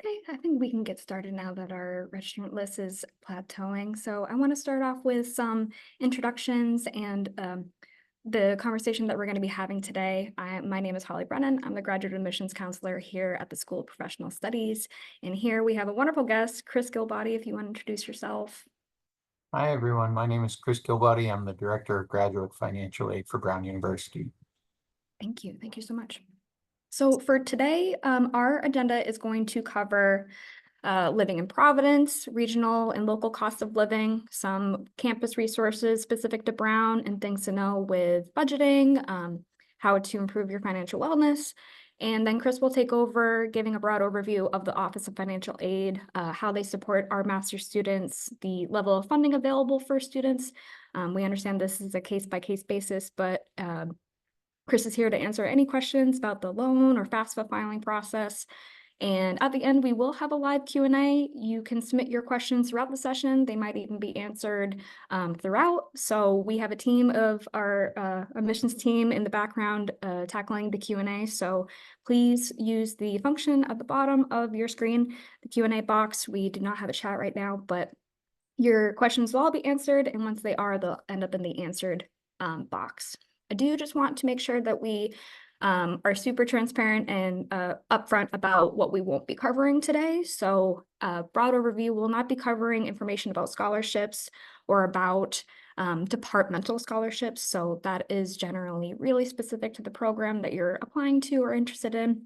Okay, I think we can get started now that our registrant list is plateauing. So I want to start off with some introductions and the conversation that we're going to be having today. My name is Holly Brennan. I'm the graduate admissions counselor here at the School of Professional Studies. And here we have a wonderful guest, Chris Gilbody, if you want to introduce yourself. Hi, everyone. My name is Chris Gilbody. I'm the Director of Graduate Financial Aid for Brown University. Thank you. Thank you so much. So for today, our agenda is going to cover living in Providence, regional and local cost of living, some campus resources specific to Brown, and things to know with budgeting, how to improve your financial wellness. And then Chris will take over giving a broad overview of the Office of Financial Aid, how they support our master's students, the level of funding available for students. We understand this is a case-by-case basis, but Chris is here to answer any questions about the loan or FAFSA filing process. And at the end, we will have a live Q&A. You can submit your questions throughout the session. They might even be answered throughout. So we have a team of our admissions team in the background tackling the Q&A. So please use the function at the bottom of your screen, the Q&A box. We do not have a chat right now, but your questions will all be answered. And once they are, they'll end up in the answered box. I do just want to make sure that we are super transparent and upfront about what we won't be covering today. So broad overview, will not be covering information about scholarships or about departmental scholarships. So that is generally really specific to the program that you're applying to or interested in.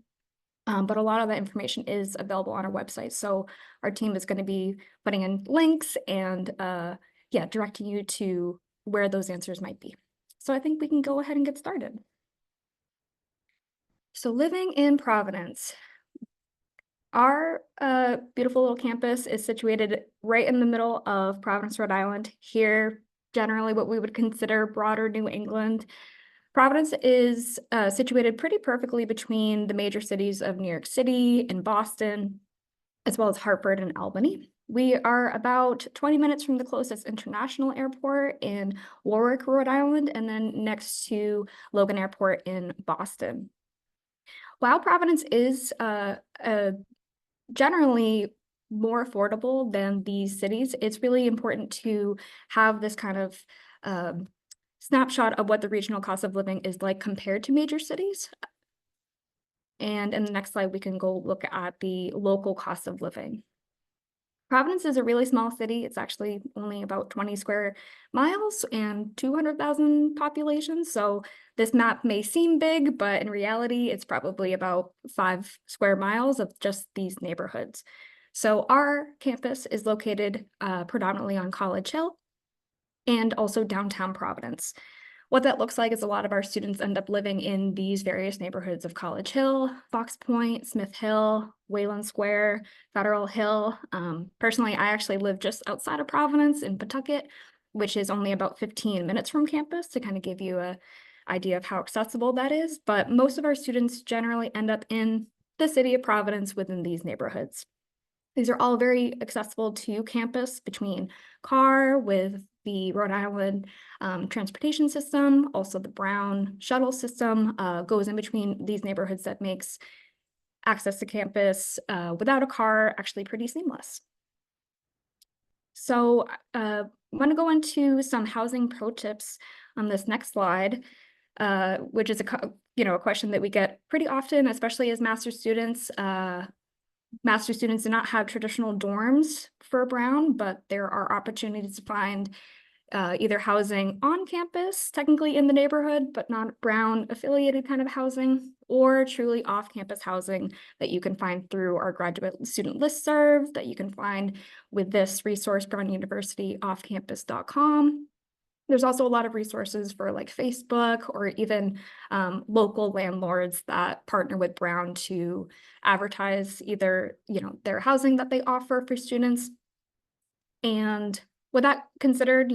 But a lot of that information is available on our website. So our team is going to be putting in links and yeah, directing you to where those answers might be. So I think we can go ahead and get started. So living in Providence, our beautiful little campus is situated right in the middle of Providence, Rhode Island. Here, generally what we would consider broader New England. Providence is situated pretty perfectly between the major cities of New York City and Boston, as well as Hartford and Albany. We are about 20 minutes from the closest international airport in Warwick, Rhode Island, and then next to Logan Airport in Boston. While Providence is generally more affordable than these cities, it's really important to have this kind of snapshot of what the regional cost of living is like compared to major cities. And in the next slide, we can go look at the local cost of living. Providence is a really small city. It's actually only about 20 square miles and 200,000 population. So this map may seem big, but in reality, it's probably about 5 square miles of just these neighborhoods. So our campus is located predominantly on College Hill and also downtown Providence. What that looks like is a lot of our students end up living in these various neighborhoods of College Hill, Fox Point, Smith Hill, Wayland Square, Federal Hill. Personally, I actually live just outside of Providence in Pawtucket, which is only about 15 minutes from campus, to kind of give you an idea of how accessible that is. But most of our students generally end up in the city of Providence within these neighborhoods. These are all very accessible to campus between car with the Rhode Island transportation system, also the Brown shuttle system goes in between these neighborhoods that makes access to campus without a car actually pretty seamless. So I want to go into some housing pro tips on this next slide, which is a question that we get pretty often, especially as master's students. Master's students do not have traditional dorms for Brown, but there are opportunities to find either housing on campus, technically in the neighborhood, but not Brown affiliated kind of housing, or truly off-campus housing that you can find through our graduate student listserv that you can find with this resource, brownuniversityoffcampus.com. There's also a lot of resources for like Facebook or even local landlords that partner with Brown to advertise either, their housing that they offer for students. And with that considered,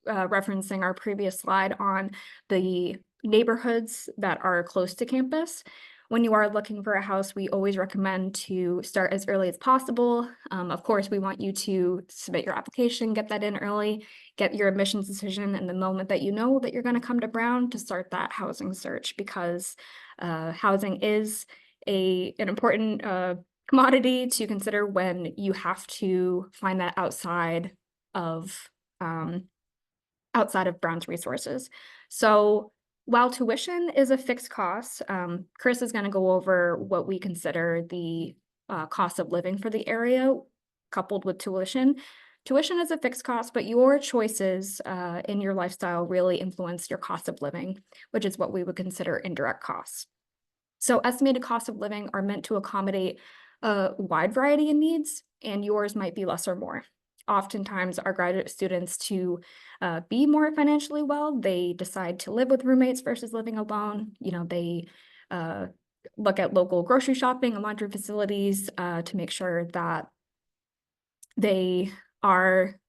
referencing our previous slide on the neighborhoods that are close to campus, when you are looking for a house, we always recommend to start as early as possible. Of course, we want you to submit your application, get that in early, get your admissions decision, and the moment that you know that you're going to come to Brown to start that housing search, because housing is an important commodity to consider when you have to find that of outside of Brown's resources. So while tuition is a fixed cost, Chris is going to go over what we consider the cost of living for the area coupled with tuition. Tuition is a fixed cost, but your choices in your lifestyle really influence your cost of living, which is what we would consider indirect costs. So estimated costs of living are meant to accommodate a wide variety of needs, and yours might be less or more. Oftentimes, our graduate students to be more financially well, they decide to live with roommates versus living alone. You know, they look at local grocery shopping and laundry facilities to make sure that they are,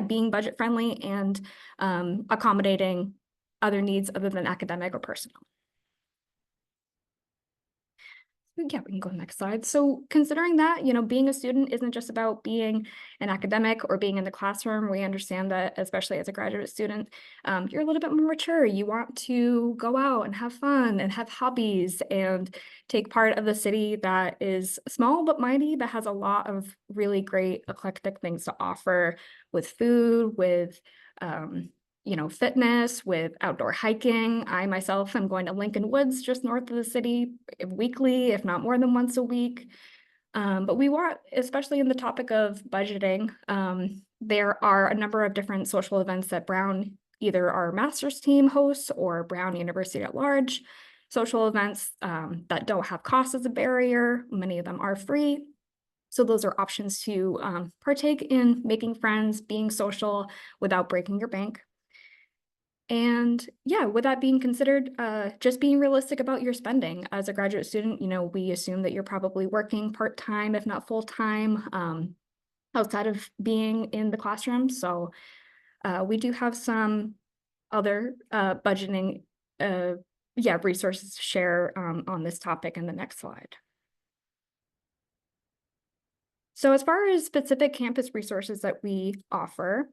being budget friendly and accommodating other needs other than academic or personal. Yeah, we can go to the next slide. So considering that, you know, being a student isn't just about being an academic or being in the classroom. We understand that, especially as a graduate student, you're a little bit more mature. You want to go out and have fun and have hobbies and take part of the city that is small but mighty, but has a lot of really great eclectic things to offer with food, with you know, fitness, with outdoor hiking. I myself am going to Lincoln Woods just north of the city weekly, if not more than once a week. But we want, especially in the topic of budgeting, there are a number of different social events that Brown, either our master's team hosts or Brown University at large, social events that don't have cost as a barrier. Many of them are free. So those are options to partake in making friends, being social without breaking your bank. And yeah, with that being considered, just being realistic about your spending. As a graduate student, you know, we assume that you're probably working part-time, if not full-time, outside of being in the classroom. So we do have some other budgeting resources to share on this topic in the next slide. So as far as specific campus resources that we offer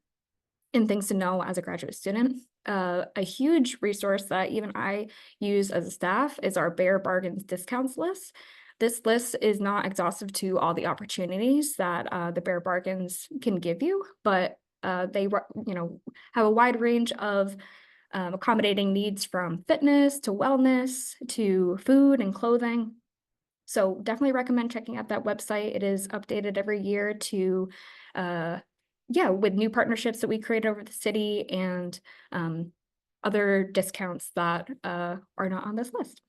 and things to know as a graduate student, a huge resource that even I use as a staff is our Bear Bargains discounts list. This list is not exhaustive to all the opportunities that the Bear Bargains can give you, but they have a wide range of accommodating needs from fitness to wellness to food and clothing. So definitely recommend checking out that website. It is updated every year to with new partnerships that we create over the city and other discounts that are not on this list.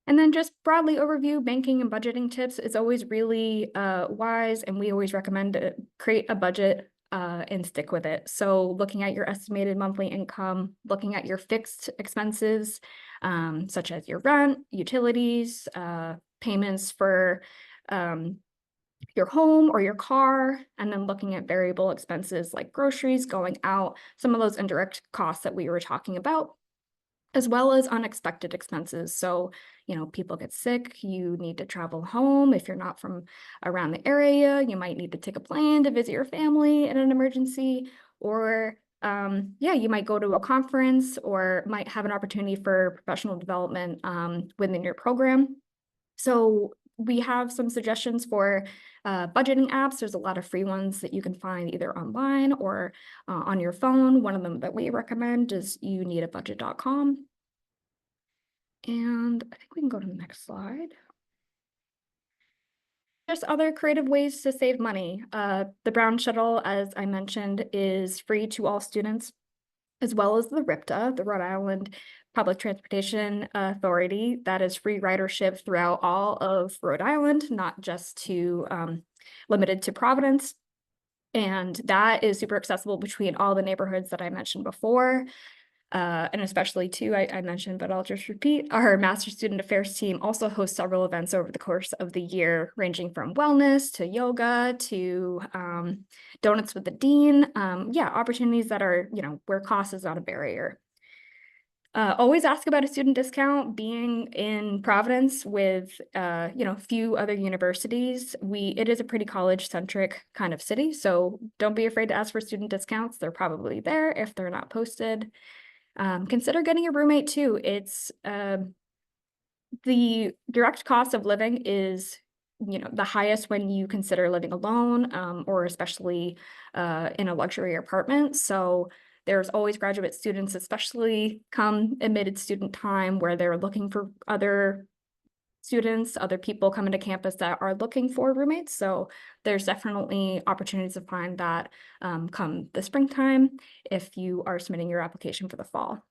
And then just broadly overview, banking and budgeting tips is always really wise, and we always recommend to create a budget and stick with it. So looking at your estimated monthly income, looking at your fixed expenses, such as your rent, utilities, payments for your home or your car, and then looking at variable expenses like groceries, going out, some of those indirect costs that we were talking about, as well as unexpected expenses. So, you know, people get sick, you need to travel home. If you're not from around the area, you might need to take a plane to visit your family in an emergency, or you might go to a conference or might have an opportunity for professional development within your program. So we have some suggestions for budgeting apps. There's a lot of free ones that you can find either online or on your phone. One of them that we recommend is youneedabudget.com. And I think we can go to the next slide. There's other creative ways to save money. The Brown Shuttle, as I mentioned, is free to all students, as well as the RIPTA, the Rhode Island Public Transportation Authority, that is free ridership throughout all of Rhode Island, not just to limited to Providence. And that is super accessible between all the neighborhoods that I mentioned before. And especially too, I mentioned, but I'll just repeat, our Master Student Affairs team also hosts several events over the course of the year, ranging from wellness to yoga to Donuts with the Dean. Opportunities that are, you know, where cost is not a barrier. Always ask about a student discount. Being in Providence with, few other universities, it is a pretty college-centric kind of city, so don't be afraid to ask for student discounts. They're probably there if they're not posted. Consider getting a roommate too. It's the direct cost of living is, the highest when you consider living alone, or especially in a luxury apartment. So there's always graduate students, especially come admitted student time, where they're looking for other students, other people coming to campus that are looking for roommates. So there's definitely opportunities to find that come the springtime if you are submitting your application for the fall.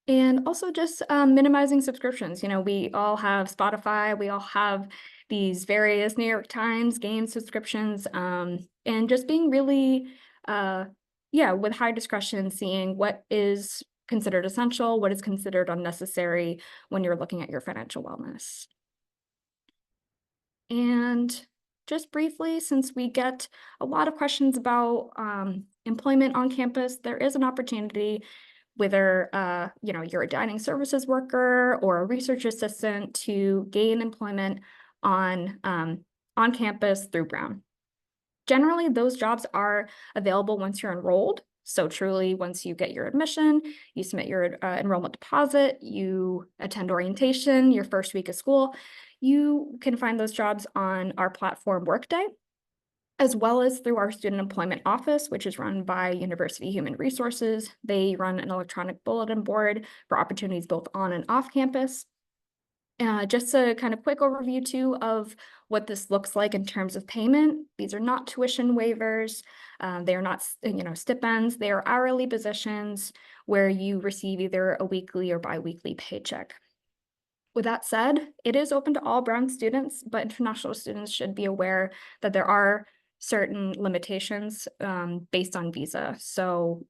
And also just minimizing subscriptions. We all have Spotify, we all have these various New York Times game subscriptions, and just being really, with high discretion, seeing what is considered essential, what is considered unnecessary when you're looking at your financial wellness. And just briefly, since we get a lot of questions about employment on campus, there is an opportunity, whether you're a dining services worker or a research assistant, to gain employment on campus through Brown. Generally, those jobs are available once you're enrolled. So truly, once you get your admission, you submit your enrollment deposit, you attend orientation, your first week of school, you can find those jobs on our platform Workday, as well as through our student employment office, which is run by University Human Resources. They run an electronic bulletin board for opportunities both on and off campus. Just a kind of quick overview too of what this looks like in terms of payment. These are not tuition waivers. They are not, stipends. They are hourly positions where you receive either a weekly or biweekly paycheck. With that said, it is open to all Brown students, but international students should be aware that there are certain limitations based on visa. So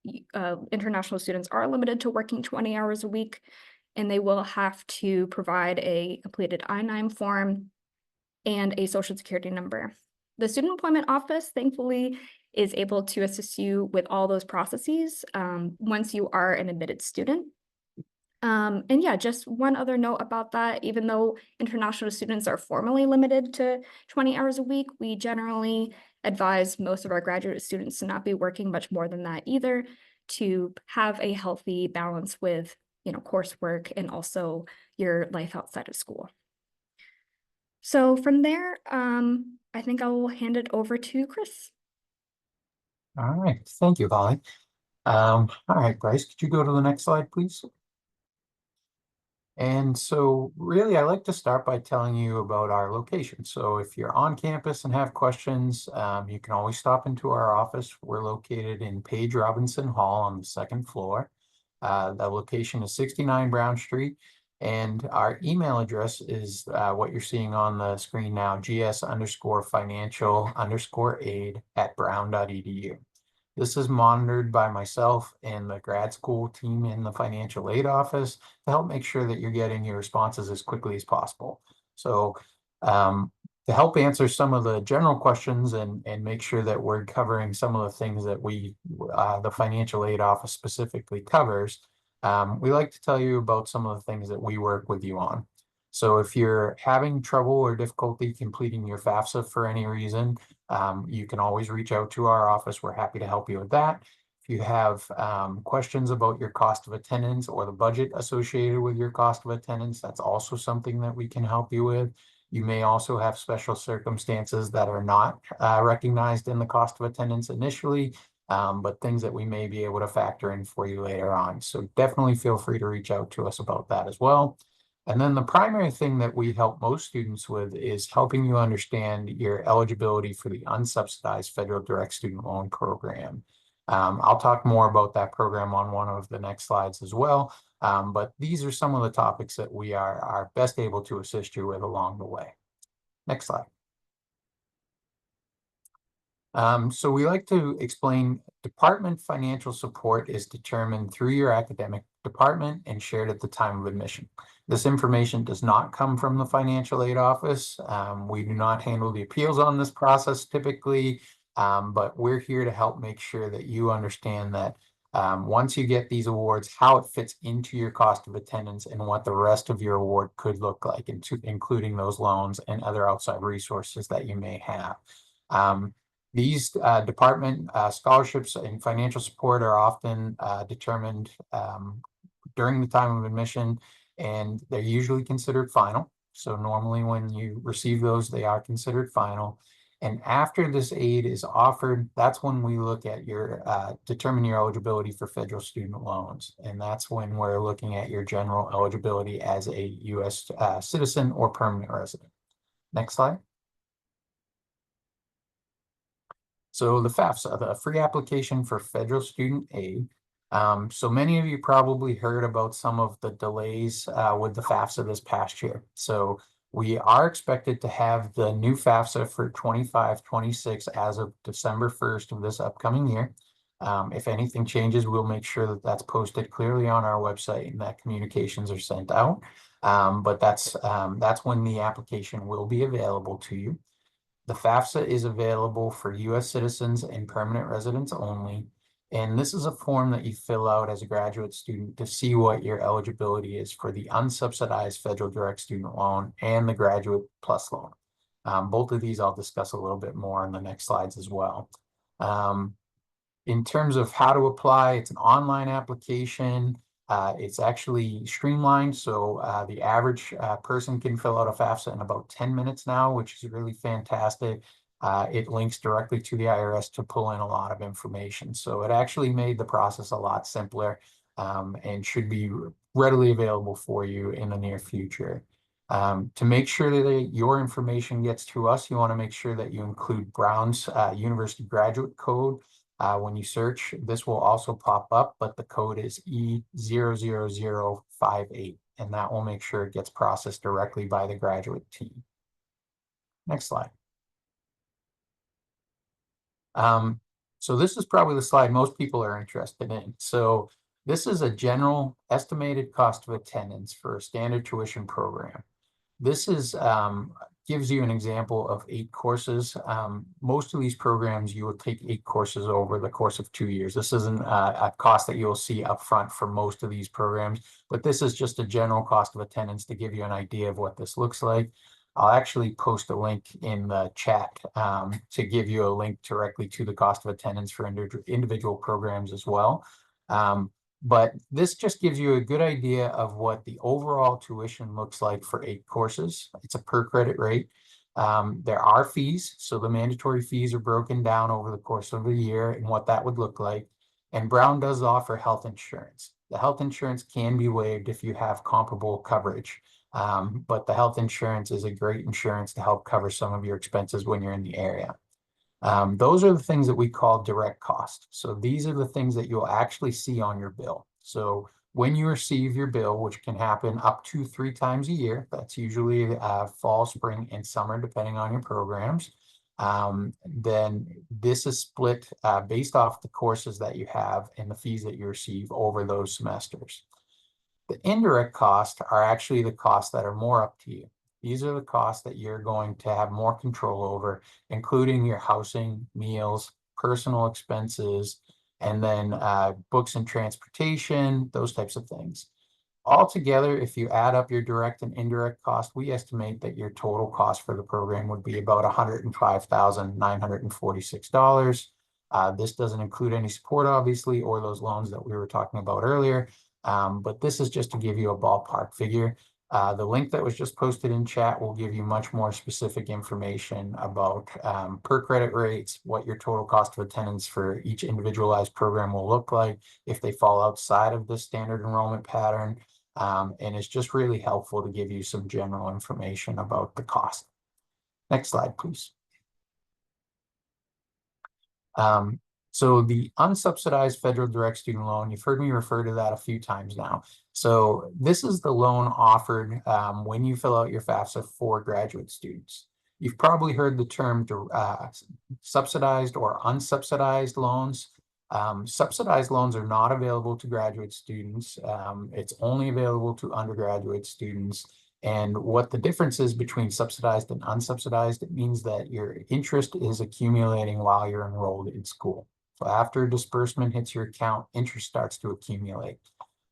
international students are limited to working 20 hours a week, and they will have to provide a completed I-9 form and a social security number. The Student Employment Office, thankfully, is able to assist you with all those processes once you are an admitted student. And yeah, just one other note about that, even though international students are formally limited to 20 hours a week, we generally advise most of our graduate students to not be working much more than that either, to have a healthy balance with, coursework and also your life outside of school. So from there, I think I will hand it over to Chris. All right, thank you, Holly. All right, Bryce, could you go to the next slide, please? And so really, I like to start by telling you about our location. So if you're on campus and have questions, you can always stop into our office. We're located in Page Robinson Hall on the second floor. The location is 69 Brown Street. And our email address is what you're seeing on the screen now, gs_financial_aid@brown.edu. This is monitored by myself and the grad school team in the financial aid office to help make sure that you're getting your responses as quickly as possible. So to help answer some of the general questions and make sure that we're covering some of the things that the financial aid office specifically covers, we like to tell you about some of the things that we work with you on. So if you're having trouble or difficulty completing your FAFSA for any reason, you can always reach out to our office. We're happy to help you with that. If you have questions about your cost of attendance or the budget associated with your cost of attendance, that's also something that we can help you with. You may also have special circumstances that are not recognized in the cost of attendance initially, but things that we may be able to factor in for you later on. So definitely feel free to reach out to us about that as well. And then the primary thing that we help most students with is helping you understand your eligibility for the unsubsidized federal direct student loan program. I'll talk more about that program on one of the next slides as well. But these are some of the topics that we are best able to assist you with along the way. Next slide. So we like to explain department financial support is determined through your academic department and shared at the time of admission. This information does not come from the financial aid office. We do not handle the appeals on this process typically, but we're here to help make sure that you understand that once you get these awards, how it fits into your cost of attendance and what the rest of your award could look like, including those loans and other outside resources that you may have. These department scholarships and financial support are often determined during the time of admission. and they're usually considered final. So normally when you receive those, they are considered final. And after this aid is offered, that's when we look at your determine your eligibility for federal student loans. And that's when we're looking at your general eligibility as a U.S. Citizen or permanent resident. Next slide. So the FAFSA, the free application for federal student aid. So many of you probably heard about some of the delays with the FAFSA this past year. So we are expected to have the new FAFSA for 25-26 as of December 1st of this upcoming year. If anything changes, we'll make sure that that's posted clearly on our website and that communications are sent out. But that's when the application will be available to you. The FAFSA is available for U.S. citizens and permanent residents only. And this is a form that you fill out as a graduate student to see what your eligibility is for the unsubsidized federal direct student loan and the graduate plus loan. Both of these I'll discuss a little bit more in the next slides as well. In terms of how to apply, it's an online application. It's actually streamlined, so the average person can fill out a FAFSA in about 10 minutes now, which is really fantastic. It links directly to the IRS to pull in a lot of information. So it actually made the process a lot simpler and should be readily available for you in the near future. To make sure that your information gets to us, you want to make sure that you include Brown's University Graduate Code. When you search, this will also pop up, but the code is E00058, and that will make sure it gets processed directly by the graduate team. Next slide. So this is probably the slide most people are interested in. So this is a general estimated cost of attendance for a standard tuition program. This is gives you an example of 8 courses. Most of these programs, you will take 8 courses over the course of 2 years. This isn't a cost that you'll see upfront for most of these programs, but this is just a general cost of attendance to give you an idea of what this looks like. I'll actually post a link in the chat to give you a link directly to the cost of attendance for individual programs as well. But this just gives you a good idea of what the overall tuition looks like for 8 courses. It's a per credit rate. There are fees, so the mandatory fees are broken down over the course of a year and what that would look like. And Brown does offer health insurance. The health insurance can be waived if you have comparable coverage, but the health insurance is a great insurance to help cover some of your expenses when you're in the area. Those are the things that we call direct cost. So these are the things that you'll actually see on your bill. So when you receive your bill, which can happen up to 3 times a year, that's usually fall, spring, and summer, depending on your programs, then this is split based off the courses that you have and the fees that you receive over those semesters. The indirect costs are actually the costs that are more up to you. These are the costs that you're going to have more control over, including your housing, meals, personal expenses, and then books and transportation, those types of things. Altogether, if you add up your direct and indirect cost, we estimate that your total cost for the program would be about $105,946. This doesn't include any support, obviously, or those loans that we were talking about earlier. But this is just to give you a ballpark figure. The link that was just posted in chat will give you much more specific information about per credit rates, what your total cost of attendance for each individualized program will look like if they fall outside of the standard enrollment pattern. And it's just really helpful to give you some general information about the cost. Next slide, please. So the unsubsidized federal direct student loan, you've heard me refer to that a few times now. So this is the loan offered when you fill out your FAFSA for graduate students. You've probably heard the term subsidized or unsubsidized loans. Subsidized loans are not available to graduate students. It's only available to undergraduate students. And what the difference is between subsidized and unsubsidized, it means that your interest is accumulating while you're enrolled in school. So after disbursement hits your account, interest starts to accumulate.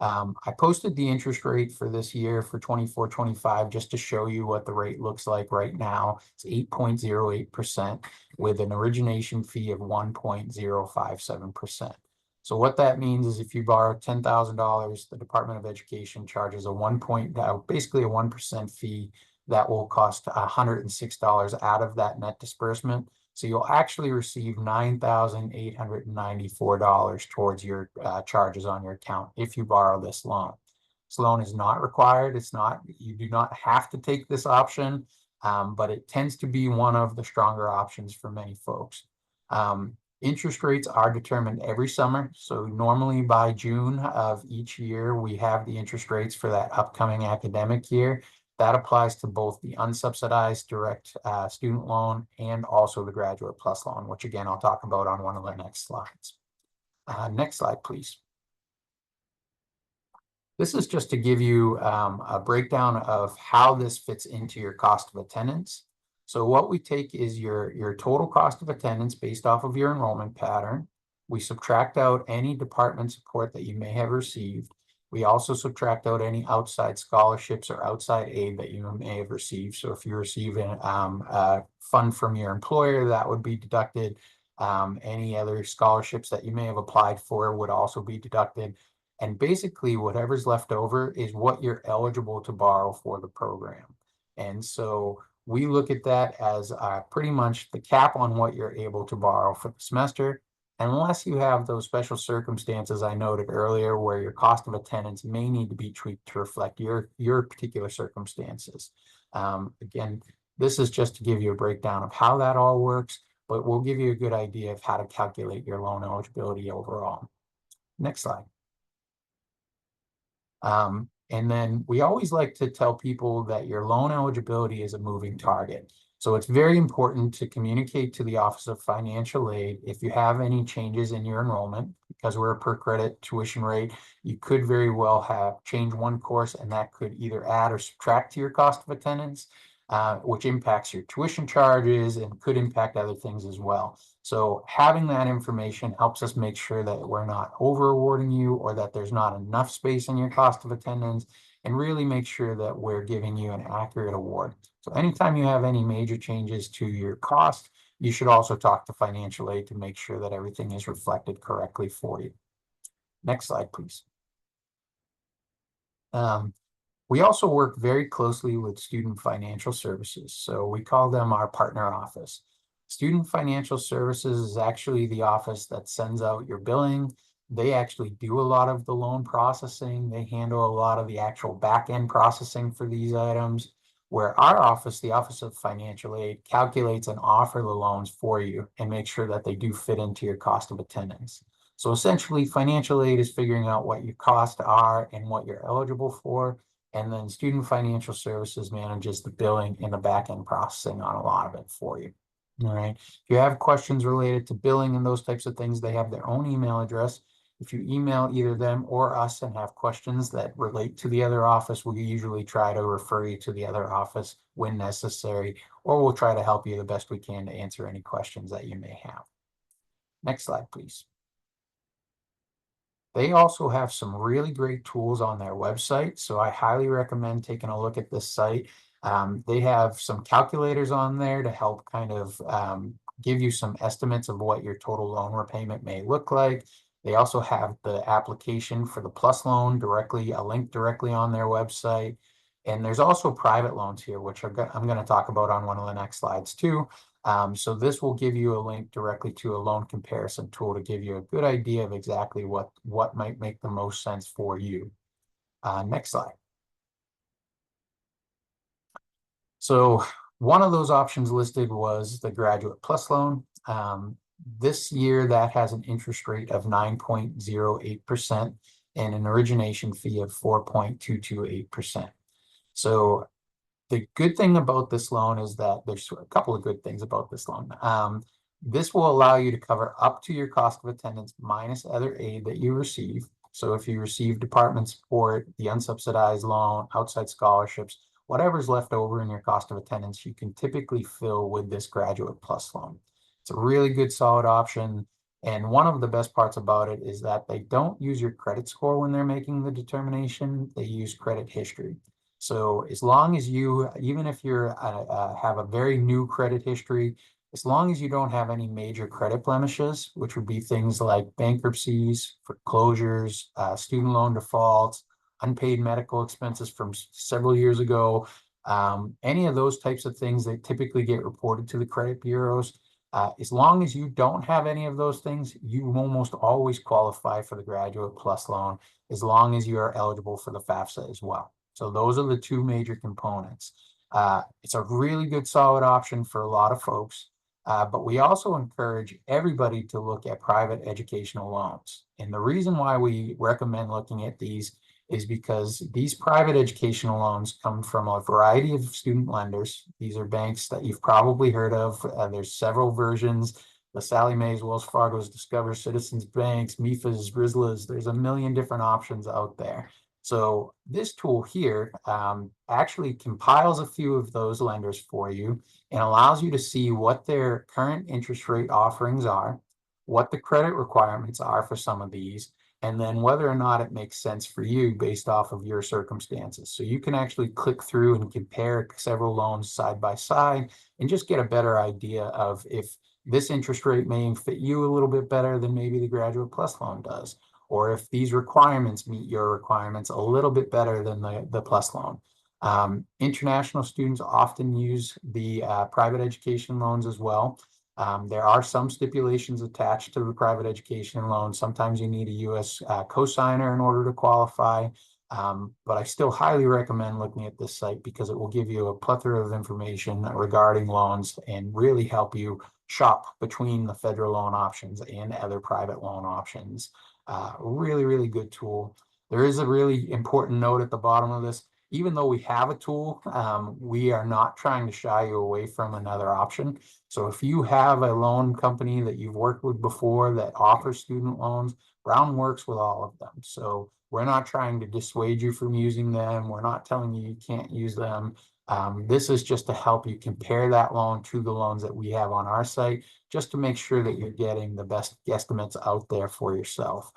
I posted the interest rate for this year for 24-25 just to show you what the rate looks like right now. It's 8.08% with an origination fee of 1.057%. So what that means is if you borrow $10,000, the Department of Education charges basically a 1% fee that will cost $106 out of that net disbursement. So you'll actually receive $9,894 towards your charges on your account if you borrow this loan. This loan is not required. You do not have to take this option, but it tends to be one of the stronger options for many folks. Interest rates are determined every summer. So normally by June of each year, we have the interest rates for that upcoming academic year. That applies to both the unsubsidized direct student loan and also the Graduate Plus loan, which again, I'll talk about on one of the next slides. Next slide, please. This is just to give you a breakdown of how this fits into your cost of attendance. So what we take is your total cost of attendance based off of your enrollment pattern. We subtract out any department support that you may have received. We also subtract out any outside scholarships or outside aid that you may have received. So if you receive a fund from your employer, that would be deducted. Any other scholarships that you may have applied for would also be deducted. And basically whatever's left over is what you're eligible to borrow for the program. And so we look at that as pretty much the cap on what you're able to borrow for the semester, unless you have those special circumstances I noted earlier where your cost of attendance may need to be tweaked to reflect your particular circumstances. Again, this is just to give you a breakdown of how that all works, but we'll give you a good idea of how to calculate your loan eligibility overall. Next slide. And then we always like to tell people that your loan eligibility is a moving target. So it's very important to communicate to the Office of Financial Aid if you have any changes in your enrollment. Because we're a per credit tuition rate, you could very well have changed one course and that could either add or subtract to your cost of attendance, which impacts your tuition charges and could impact other things as well. So having that information helps us make sure that we're not over awarding you or that there's not enough space in your cost of attendance, and really make sure that we're giving you an accurate award. So anytime you have any major changes to your cost, you should also talk to financial aid to make sure that everything is reflected correctly for you. Next slide, please. We also work very closely with Student Financial Services. So we call them our partner office. Student Financial Services is actually the office that sends out your billing. They actually do a lot of the loan processing. They handle a lot of the actual back-end processing for these items, where our office, the Office of Financial Aid, calculates and offers the loans for you and makes sure that they do fit into your cost of attendance. So essentially, financial aid is figuring out what your costs are and what you're eligible for. And then Student Financial Services manages the billing and the back-end processing on a lot of it for you. All right. If you have questions related to billing and those types of things, they have their own email address. If you email either them or us and have questions that relate to the other office, we usually try to refer you to the other office when necessary, or we'll try to help you the best we can to answer any questions that you may have. Next slide, please. They also have some really great tools on their website, so I highly recommend taking a look at this site. They have some calculators on there to help kind of give you some estimates of what your total loan repayment may look like. They also have the application for the Plus loan a link directly on their website. And there's also private loans here, which I'm going to talk about on one of the next slides too. So this will give you a link directly to a loan comparison tool to give you a good idea of exactly what might make the most sense for you. Next slide. So one of those options listed was the Graduate Plus loan. This year that has an interest rate of 9.08% and an origination fee of 4.228%. So the good thing about this loan is that there's a couple of good things about this loan. This will allow you to cover up to your cost of attendance minus other aid that you receive. So if you receive department support, the unsubsidized loan, outside scholarships, whatever's left over in your cost of attendance, you can typically fill with this Graduate Plus loan. It's a really good, solid option. And one of the best parts about it is that they don't use your credit score when they're making the determination. They use credit history. So as long as you, even if you're have a very new credit history, as long as you don't have any major credit blemishes, which would be things like bankruptcies, foreclosures, student loan defaults, unpaid medical expenses from several years ago, any of those types of things that typically get reported to the credit bureaus. As long as you don't have any of those things, you almost always qualify for the Graduate Plus loan, as long as you are eligible for the FAFSA as well. So those are the two major components. It's a really good solid option for a lot of folks. But we also encourage everybody to look at private educational loans. And the reason why we recommend looking at these is because these private educational loans come from a variety of student lenders. These are banks that you've probably heard of. There's several versions. The Sallie Mae's, Wells Fargo's, Discover, Citizens Banks, MIFA's, RISLA's. There's a million different options out there. So this tool here actually compiles a few of those lenders for you and allows you to see what their current interest rate offerings are, what the credit requirements are for some of these, and then whether or not it makes sense for you based off of your circumstances. So you can actually click through and compare several loans side by side and just get a better idea of if this interest rate may fit you a little bit better than maybe the Graduate Plus loan does, or if these requirements meet your requirements a little bit better than the Plus loan. International students often use the private education loans as well. There are some stipulations attached to the private education loan. Sometimes you need a U.S. cosigner in order to qualify. But I still highly recommend looking at this site because it will give you a plethora of information regarding loans and really help you shop between the federal loan options and other private loan options. Really, really good tool. There is a really important note at the bottom of this. Even though we have a tool, we are not trying to shy you away from another option. So if you have a loan company that you've worked with before that offers student loans, Brown works with all of them. So we're not trying to dissuade you from using them. We're not telling you you can't use them. This is just to help you compare that loan to the loans that we have on our site, just to make sure that you're getting the best guesstimates out there for yourself.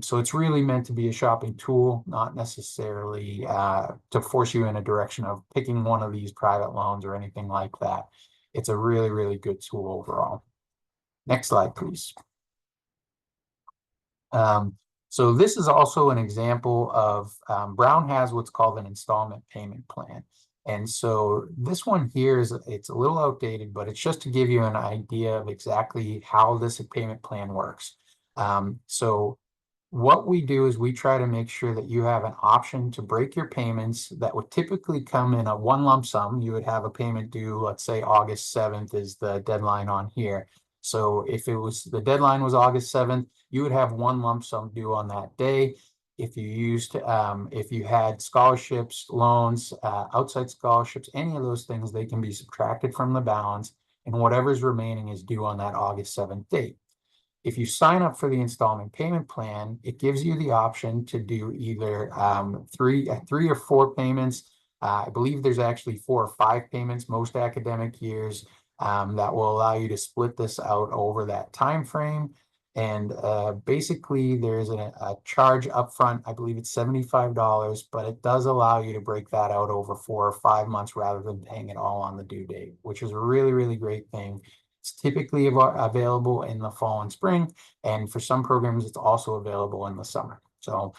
So it's really meant to be a shopping tool, not necessarily to force you in a direction of picking one of these private loans or anything like that. It's a really, really good tool overall. Next slide, please. So this is also an example of Brown has what's called an installment payment plan. And so this one here it's a little outdated, but it's just to give you an idea of exactly how this payment plan works. So what we do is we try to make sure that you have an option to break your payments that would typically come in a one lump sum. You would have a payment due, let's say August 7th is the deadline on here. So if the deadline was August 7th, you would have one lump sum due on that day. If you had scholarships, loans, outside scholarships, any of those things, they can be subtracted from the balance, and whatever's remaining is due on that August 7th date. If you sign up for the installment payment plan, it gives you the option to do either three or four payments. I believe there's actually 4 or 5 payments most academic years that will allow you to split this out over that time frame. And basically, there's a charge upfront. I believe it's $75, but it does allow you to break that out over 4 or 5 months rather than paying it all on the due date, which is a really, really great thing. It's typically available in the fall and spring, and for some programs, it's also available in the summer. So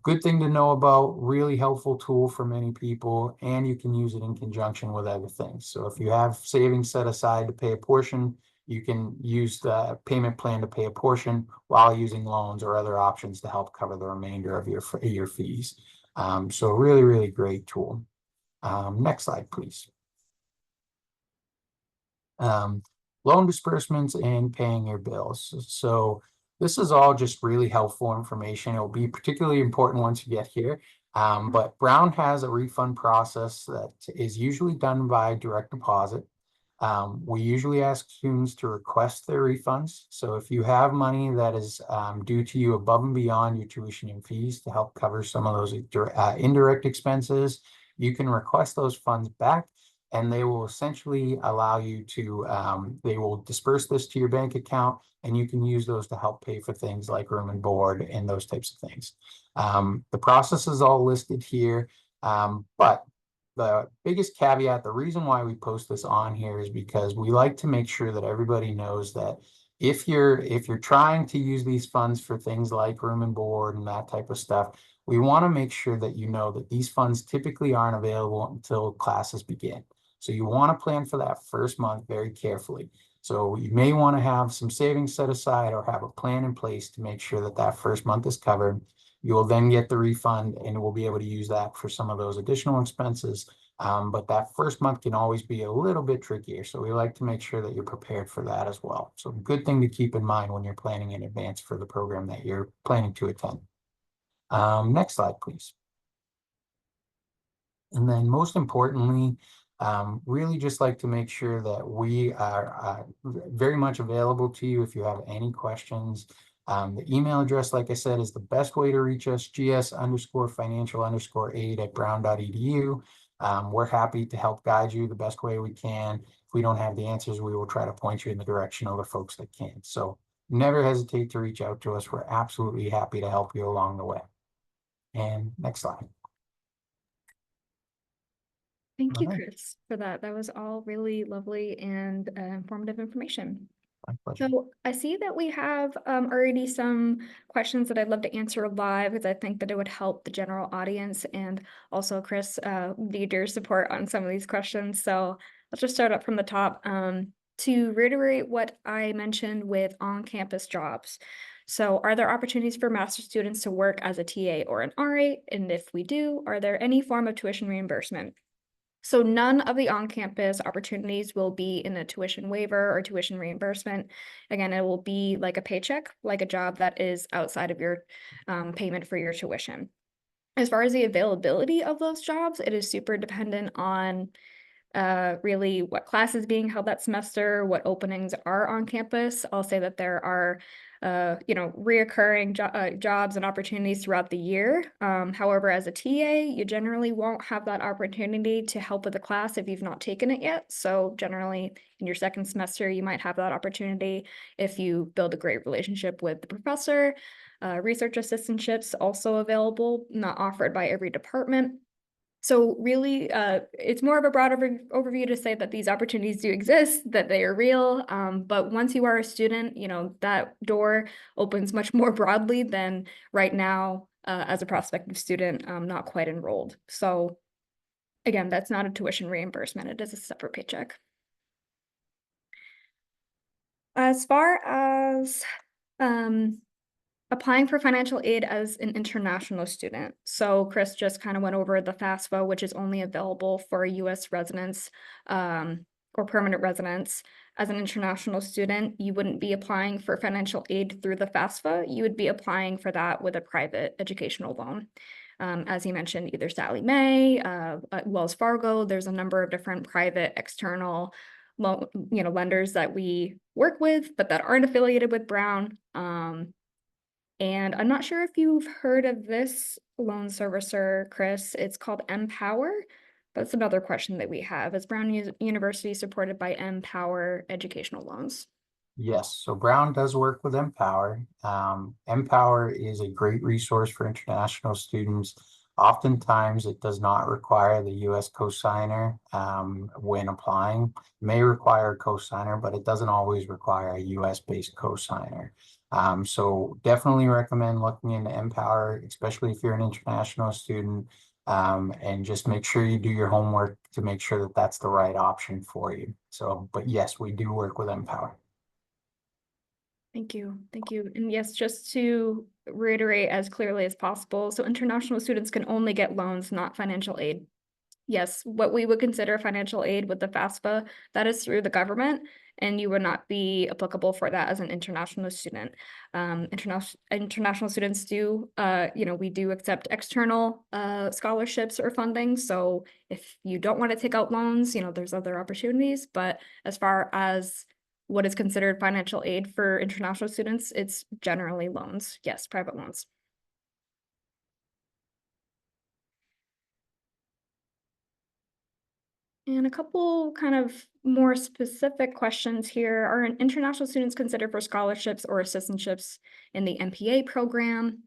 good thing to know about, really helpful tool for many people, and you can use it in conjunction with other things. So if you have savings set aside to pay a portion, you can use the payment plan to pay a portion while using loans or other options to help cover the remainder of your fees. So really, really great tool. Next slide, please. Loan disbursements and paying your bills. So this is all just really helpful information. It will be particularly important once you get here. But Brown has a refund process that is usually done by direct deposit. We usually ask students to request their refunds. So if you have money that is due to you above and beyond your tuition and fees to help cover some of those indirect expenses, you can request those funds back, and they will essentially allow you to, they will disperse this to your bank account, and you can use those to help pay for things like room and board and those types of things. The process is all listed here, but the biggest caveat, the reason why we post this on here is because we like to make sure that everybody knows that if you're trying to use these funds for things like room and board and that type of stuff, we want to make sure that you know that these funds typically aren't available until classes begin. So you want to plan for that first month very carefully. So you may want to have some savings set aside or have a plan in place to make sure that that first month is covered. You will then get the refund and we'll be able to use that for some of those additional expenses. But that first month can always be a little bit trickier. So we like to make sure that you're prepared for that as well. So good thing to keep in mind when you're planning in advance for the program that you're planning to attend. Next slide, please. And then most importantly, really just like to make sure that we are very much available to you if you have any questions. The email address, like I said, is the best way to reach us, gs_financial_aid@brown.edu. We're happy to help guide you the best way we can. If we don't have the answers, we will try to point you in the direction of the folks that can. So never hesitate to reach out to us. We're absolutely happy to help you along the way. And next slide. Thank you, All right. Chris, for that. That was all really lovely and informative information. My pleasure. So I see that we have already some questions that I'd love to answer live, because I think that it would help the general audience, and also Chris, need your support on some of these questions. So let's just start up from the top. To reiterate what I mentioned with on-campus jobs. So are there opportunities for master's students to work as a TA or an RA? And if we do, are there any form of tuition reimbursement? So none of the on-campus opportunities will be in a tuition waiver or tuition reimbursement. Again, it will be like a paycheck, like a job that is outside of your payment for your tuition. As far as the availability of those jobs, it is super dependent on really what class is being held that semester, what openings are on campus. I'll say that there are reoccurring jobs and opportunities throughout the year. However, as a TA, you generally won't have that opportunity to help with the class if you've not taken it yet. So generally in your second semester, you might have that opportunity if you build a great relationship with the professor. Research assistantships also available, not offered by every department. So really, it's more of a broad overview to say that these opportunities do exist, that they are real. But once you are a student, that door opens much more broadly than right now as a prospective student, not quite enrolled. So again, that's not a tuition reimbursement. It is a separate paycheck. As far as applying for financial aid as an international student. So Chris just kind of went over the FAFSA, which is only available for US residents or permanent residents. As an international student, you wouldn't be applying for financial aid through the FAFSA. You would be applying for that with a private educational loan. As you mentioned, either Sallie Mae, Wells Fargo, there's a number of different private external lenders that we work with, but that aren't affiliated with Brown. And I'm not sure if you've heard of this loan servicer, Chris. It's called Empower. That's another question that we have. Is Brown University supported by Empower educational loans? Yes, so Brown does work with Empower. Empower is a great resource for international students. Oftentimes, it does not require the U.S. cosigner when applying. It may require a cosigner, but it doesn't always require a U.S.-based cosigner. So definitely recommend looking into Empower, especially if you're an international student, and just make sure you do your homework to make sure that that's the right option for you. So, but yes, we do work with Empower. Thank you. Thank you. And yes, just to reiterate as clearly as possible, so international students can only get loans, not financial aid. Yes, what we would consider financial aid with the FAFSA, that is through the government, and you would not be applicable for that as an international student. International students do, we do accept external scholarships or funding. So if you don't want to take out loans, there's other opportunities. But as far as what is considered financial aid for international students, it's generally loans. Yes, private loans. And a couple kind of more specific questions here. Are international students considered for scholarships or assistantships in the MPA program?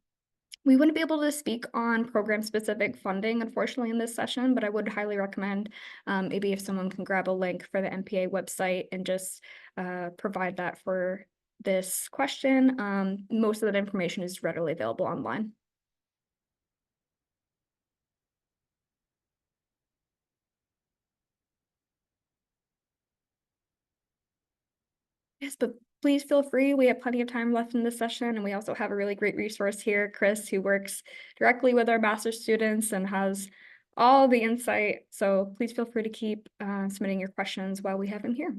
We wouldn't be able to speak on program-specific funding, unfortunately, in this session, but I would highly recommend maybe if someone can grab a link for the MPA website and just provide that for this question. Most of that information is readily available online. Yes, but please feel free. We have plenty of time left in this session, and we also have a really great resource here, Chris, who works directly with our master's students and has all the insight. So please feel free to keep submitting your questions while we have him here.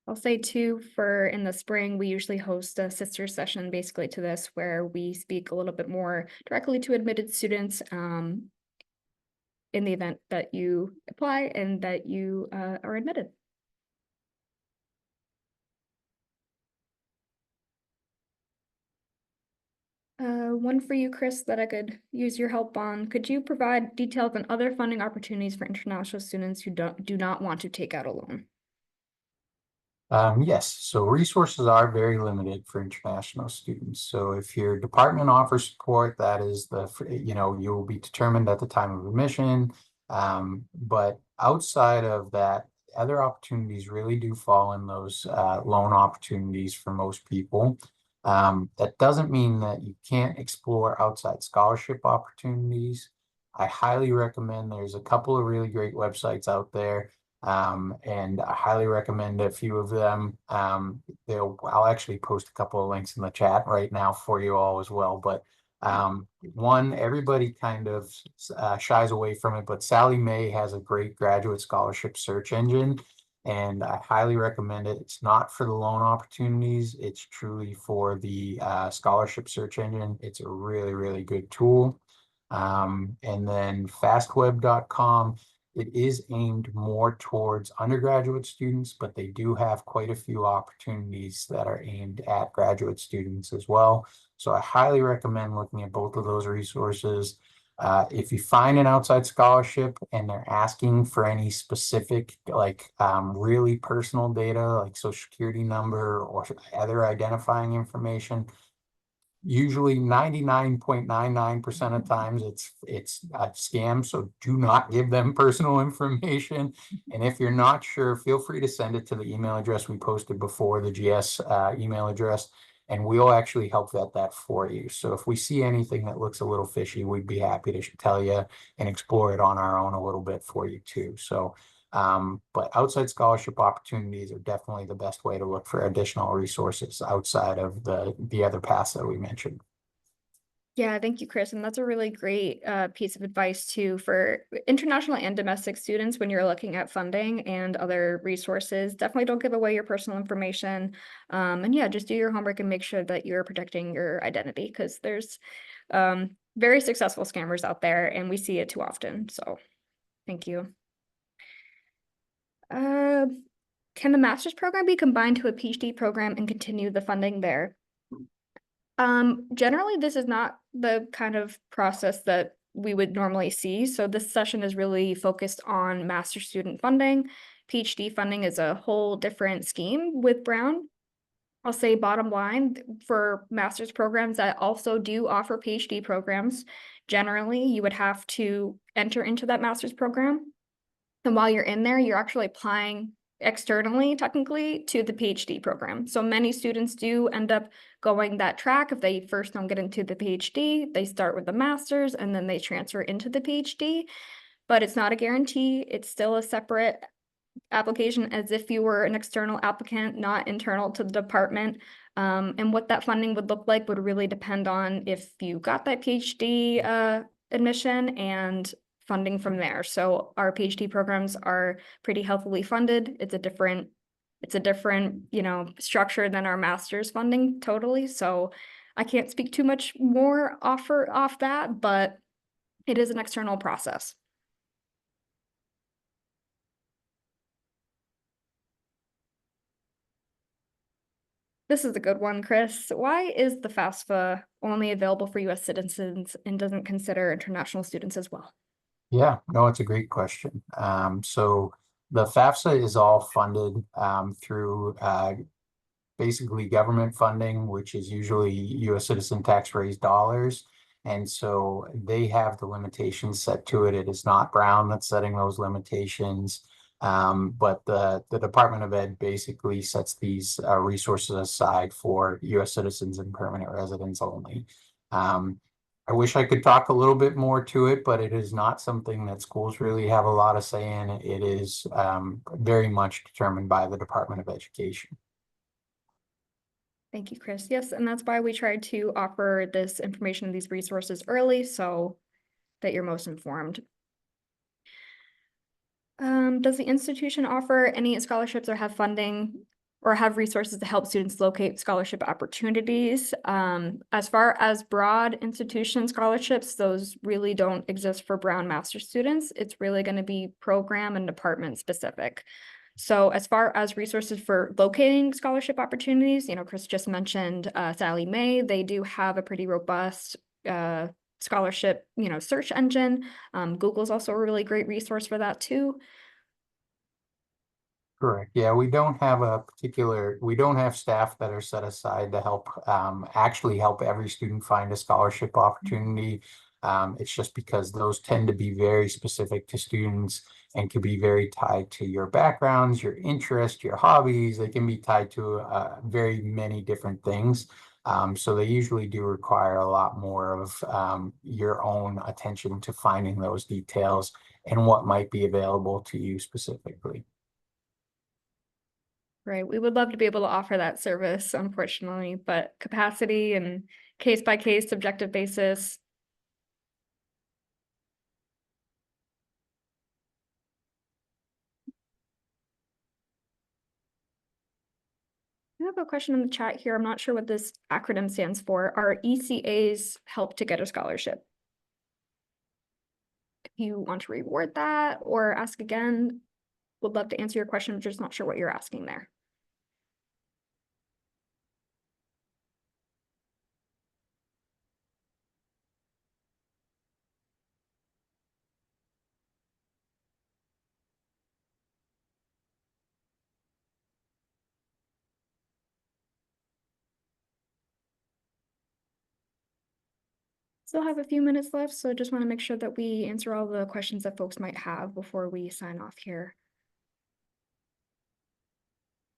I'll say too, for in the spring, we usually host a sister session basically to this, where we speak a little bit more directly to admitted students in the event that you apply and that you are admitted. One for you, Chris, that I could use your help on. Could you provide details on other funding opportunities for international students who do not want to take out a loan? Yes, so resources are very limited for international students. So if your department offers support, that is you'll be determined at the time of admission. But outside of that, other opportunities really do fall in those loan opportunities for most people. That doesn't mean that you can't explore outside scholarship opportunities. I highly recommend, there's a couple of really great websites out there. And I highly recommend a few of them. I'll actually post a couple of links in the chat right now for you all as well. But one, everybody kind of shies away from it, but Sallie Mae has a great graduate scholarship search engine, and I highly recommend it. It's not for the loan opportunities, it's truly for the scholarship search engine. It's a really, really good tool. And then fastweb.com. It is aimed more towards undergraduate students, but they do have quite a few opportunities that are aimed at graduate students as well. So I highly recommend looking at both of those resources. If you find an outside scholarship and they're asking for any specific, really personal data, like social security number or other identifying information, usually 99.99% of times it's a scam, so do not give them personal information. And if you're not sure, feel free to send it to the email address we posted before, the GS email address, and we'll actually help vet that for you. So if we see anything that looks a little fishy, we'd be happy to tell you and explore it on our own a little bit for you too. So but outside scholarship opportunities are definitely the best way to look for additional resources outside of the other paths that we mentioned. Yeah, thank you, Chris. And that's a really great piece of advice too for international and domestic students when you're looking at funding and other resources. Definitely don't give away your personal information. And yeah, just do your homework and make sure that you're protecting your identity, because there's very successful scammers out there and we see it too often. So thank you. Can the master's program be combined to a PhD program and continue the funding there? Generally, this is not the kind of process that we would normally see. So this session is really focused on master's student funding. PhD funding is a whole different scheme with Brown. I'll say bottom line, for master's programs that also do offer PhD programs, generally you would have to enter into that master's program. And while you're in there, you're actually applying externally, technically, to the PhD program. So many students do end up going that track. If they first don't get into the PhD, they start with the master's and then they transfer into the PhD. But it's not a guarantee. It's still a separate application as if you were an external applicant, not internal to the department. And what that funding would look like would really depend on if you got that PhD admission and funding from there. So our PhD programs are pretty healthily funded. It's a different, structure than our master's funding totally. So I can't speak too much more off that, but it is an external process. This is a good one, Chris. Why is the FAFSA only available for US citizens and doesn't consider international students as well? Yeah, no, it's a great question. So The FAFSA is all funded through basically government funding, which is usually U.S. citizen tax raised dollars. And so they have the limitations set to it. It is not Brown that's setting those limitations. But the Department of Ed basically sets these resources aside for U.S. citizens and permanent residents only. I wish I could talk a little bit more to it, but it is not something that schools really have a lot of say in. It is very much determined by the Department of Education. Thank you, Chris. Yes, and that's why we tried to offer this information, these resources early, so that you're most informed. Does the institution offer any scholarships or have funding or have resources to help students locate scholarship opportunities? As far as broad institution scholarships, those really don't exist for Brown Master students. It's really going to be program and department specific. So as far as resources for locating scholarship opportunities, Chris just mentioned Sallie Mae. They do have a pretty robust scholarship, search engine. Google's also a really great resource for that too. Correct. Yeah, we don't have staff that are set aside to help actually help every student find a scholarship opportunity. It's just because those tend to be very specific to students and can be very tied to your backgrounds, your interests, your hobbies. They can be tied to very many different things. So they usually do require a lot more of your own attention to finding those details and what might be available to you specifically. Right. We would love to be able to offer that service, unfortunately, but capacity and case by case subjective basis. I have a question in the chat here. I'm not sure what this acronym stands for. Are ECAs help to get a scholarship? If you want to reword that or ask again, would love to answer your question. I'm just not sure what you're asking there. Still have a few minutes left, so just want to make sure that we answer all the questions that folks might have before we sign off here.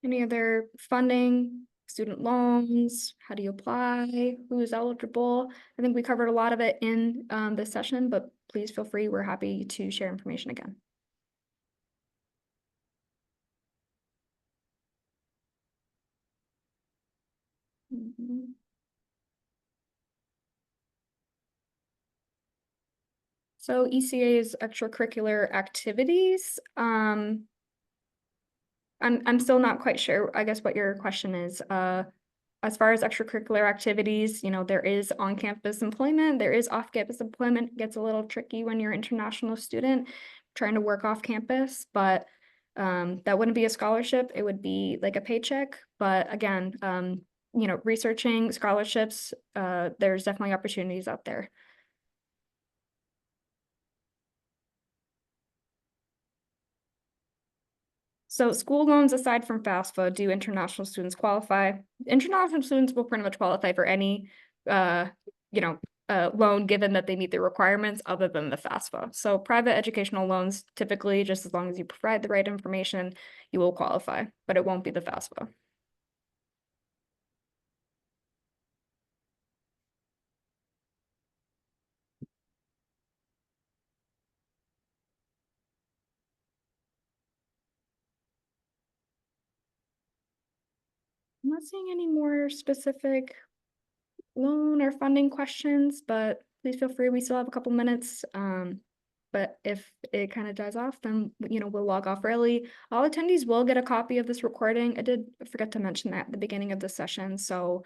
Any other funding, student loans, how do you apply, who's eligible? I think we covered a lot of it in this session, but please feel free. We're happy to share information again. Mhm. So ECA's extracurricular activities. I'm still not quite sure, I guess, what your question is. As far as extracurricular activities, there is on-campus employment, there is off-campus employment. It gets a little tricky when you're an international student trying to work off campus, but that wouldn't be a scholarship. It would be like a paycheck. But again, researching scholarships, there's definitely opportunities out there. So school loans aside from FAFSA, do international students qualify? International students will pretty much qualify for any, loan given that they meet the requirements other than the FAFSA. So private educational loans, typically, just as long as you provide the right information, you will qualify, but it won't be the FAFSA. I'm not seeing any more specific loan or funding questions, but please feel free. We still have a couple minutes. But if it kind of dies off, then we'll log off early. All attendees will get a copy of this recording. I did forget to mention that at the beginning of the session. So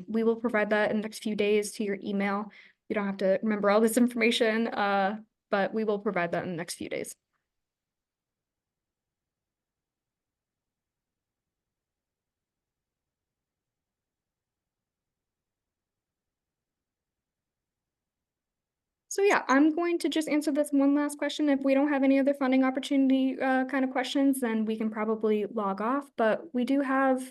we will provide that in the next few days to your email. You don't have to remember all this information, but we will provide that in the next few days. So yeah, I'm going to just answer this one last question. If we don't have any other funding opportunity kind of questions, then we can probably log off. But we do have,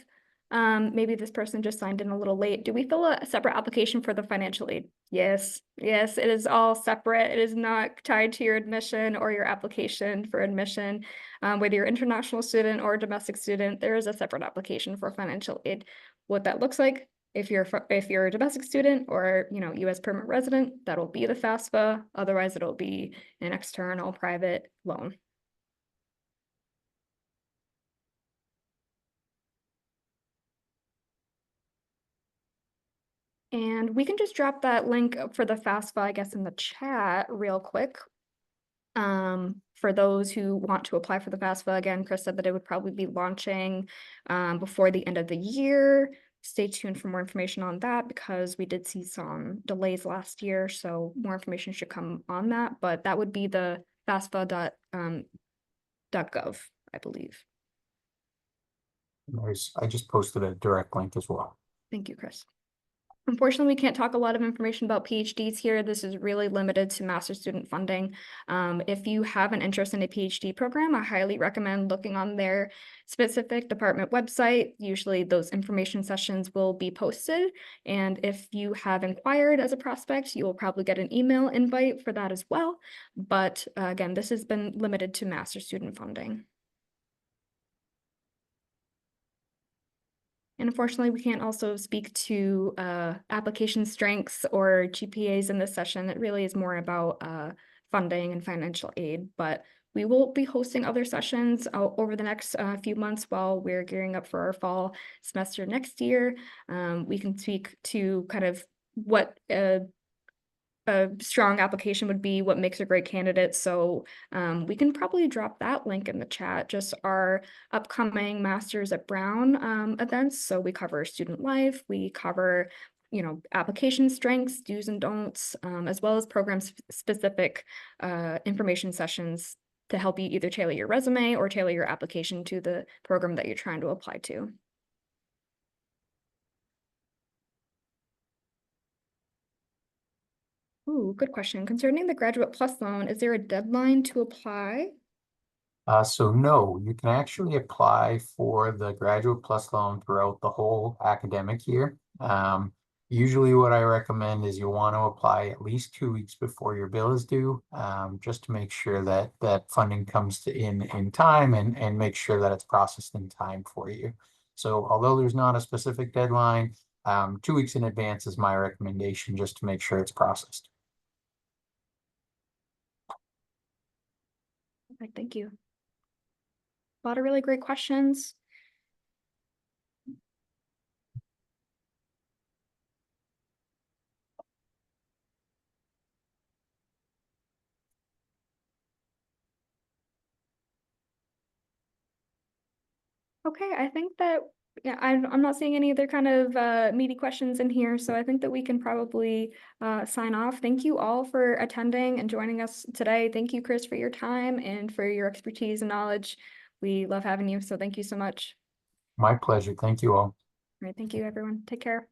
maybe this person just signed in a little late. Do we fill a separate application for the financial aid? Yes, yes, it is all separate. It is not tied to your admission or your application for admission. Whether you're an international student or a domestic student, there is a separate application for financial aid. What that looks like, if you're a domestic student or, US permanent resident, that'll be the FAFSA. Otherwise, it'll be an external private loan. And we can just drop that link for the FAFSA, I guess, in the chat real quick. For those who want to apply for the FAFSA, again, Chris said that it would probably be launching before the end of the year. Stay tuned for more information on that because we did see some delays last year, so more information should come on that. But that would be the FAFSA.gov, I believe. I just posted a direct link as well. Thank you, Chris. Unfortunately, we can't talk a lot of information about PhDs here. This is really limited to master's student funding. If you have an interest in a PhD program, I highly recommend looking on their specific department website. Usually those information sessions will be posted. And if you have inquired as a prospect, you will probably get an email invite for that as well. But again, this has been limited to master's student funding. And unfortunately, we can't also speak to application strengths or GPAs in this session. It really is more about funding and financial aid, but we will be hosting other sessions over the next few months while we're gearing up for our fall semester next year. We can speak to kind of what a strong application would be, what makes a great candidate. So we can probably drop that link in the chat, just our upcoming Masters at Brown events. So we cover student life, we cover, application strengths, do's and don'ts, as well as program specific information sessions to help you either tailor your resume or tailor your application to the program that you're trying to apply to. Ooh, good question. Concerning the Graduate Plus loan, is there a deadline to apply? So no, you can actually apply for the Graduate Plus loan throughout the whole academic year. Usually what I recommend is you want to apply at least 2 weeks before your bill is due, just to make sure that that funding comes in time and make sure that it's processed in time for you. So although there's not a specific deadline, 2 weeks in advance is my recommendation just to make sure it's processed. Perfect, thank you. A lot of really great questions. Okay, I think that, yeah, I'm not seeing any other kind of meaty questions in here, so I think that we can probably sign off. Thank you all for attending and joining us today. Thank you, Chris, for your time and for your expertise and knowledge. We love having you, so thank you so much. My pleasure. Thank you all. All right, thank you, everyone. Take care.